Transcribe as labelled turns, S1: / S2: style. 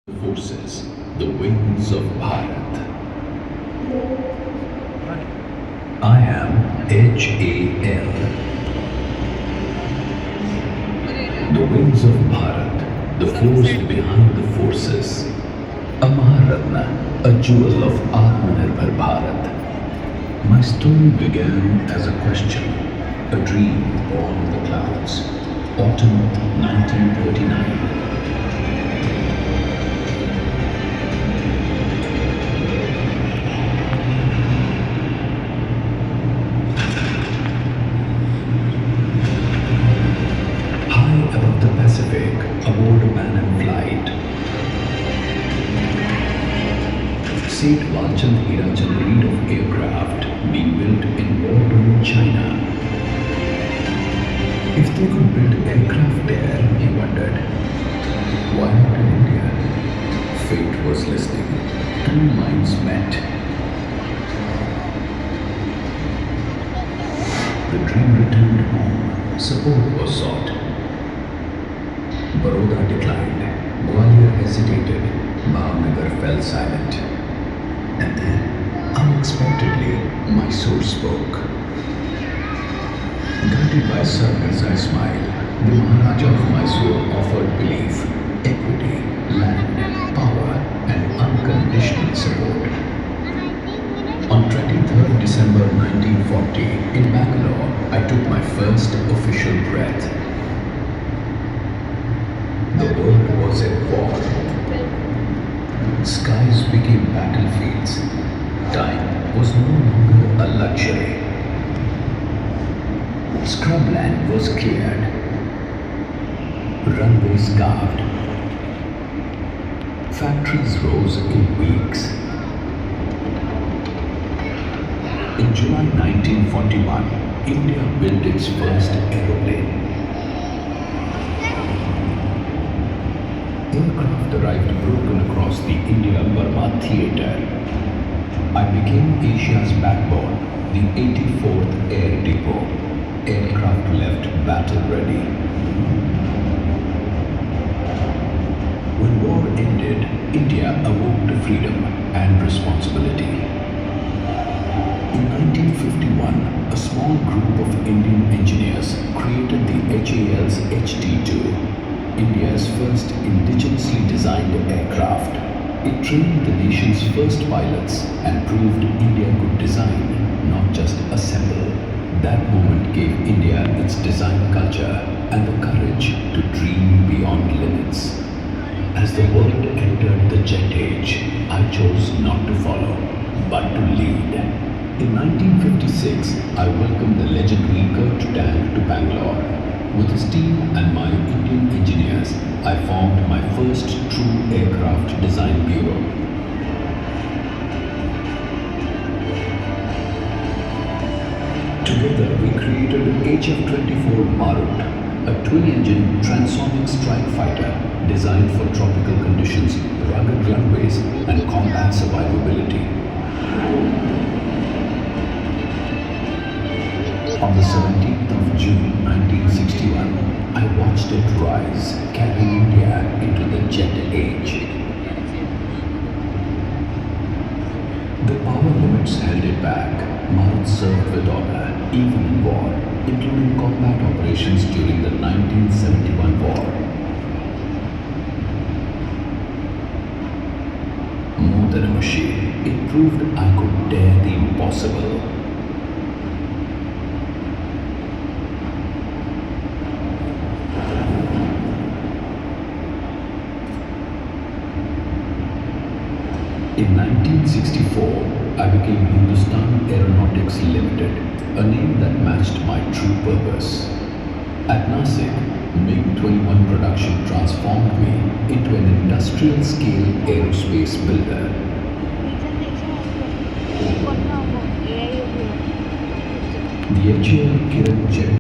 S1: Forces, the wings of Bharat. I am HAL, the wings of Bharat, the force behind the forces. A Maharatna, a jewel of Atmanirbhar Bharat. My story began as a question, a dream born in the clouds. Autumn 1939. Above the Pacific, aboard a Pan flight. Saint Walchand Hirachand Reed of aircraft being built in war-torn China. If they could build aircraft there, he wondered, why not in India? Fate was listening. Two minds met. The dream returned home. Support was sought. Baroda declined, Gwalior hesitated, Bhavnagar fell silent. And then, unexpectedly, Mysore spoke. Guided by Sir Mirzai's smile, the Maharaja of Mysore offered belief, equity, land, power, and unconditional support. On 23rd December 1940, in Bangalore, I took my first official breath. The world was at war. Skies became battlefields. Time was no longer a luxury. Scrubland was cleared. Runways carved. Factories rose in weeks. In July 1941, India built its first aeroplane. Aircraft arrived broken across the India-Burma theatre. I became Asia's backbone, the 84th Air Depot. Aircraft left battle-ready. When war ended, India awoke to freedom and responsibility. In 1951, a small group of Indian engineers created the HAL's HT-2. India's first indigenously designed aircraft. It trained the nation's first pilots and proved India could design, not just assemble. That moment gave India its design culture and the courage to dream beyond limits. As the world entered the jet age, I chose not to follow, but to lead. In 1956, I welcomed the legendary Kurt Tank to Bangalore. With his team and my Indian engineers, I formed my first true aircraft design bureau. Together, we created an HF-24 Marut, a twin-engine transonic strike fighter designed for tropical conditions, rugged runways, and combat survivability. On the 17th of June 1961, I watched it rise, carrying India into the jet age. The power limits held it back. Marut served with honor, even in war, including combat operations during the 1971 war. More than a machine, it proved I could dare the impossible. In 1964, I became Hindustan Aeronautics Limited, a name that matched my true purpose. At Nasik, MiG-21 production transformed me into an industrial-scale aerospace builder. The HAL Kiran jet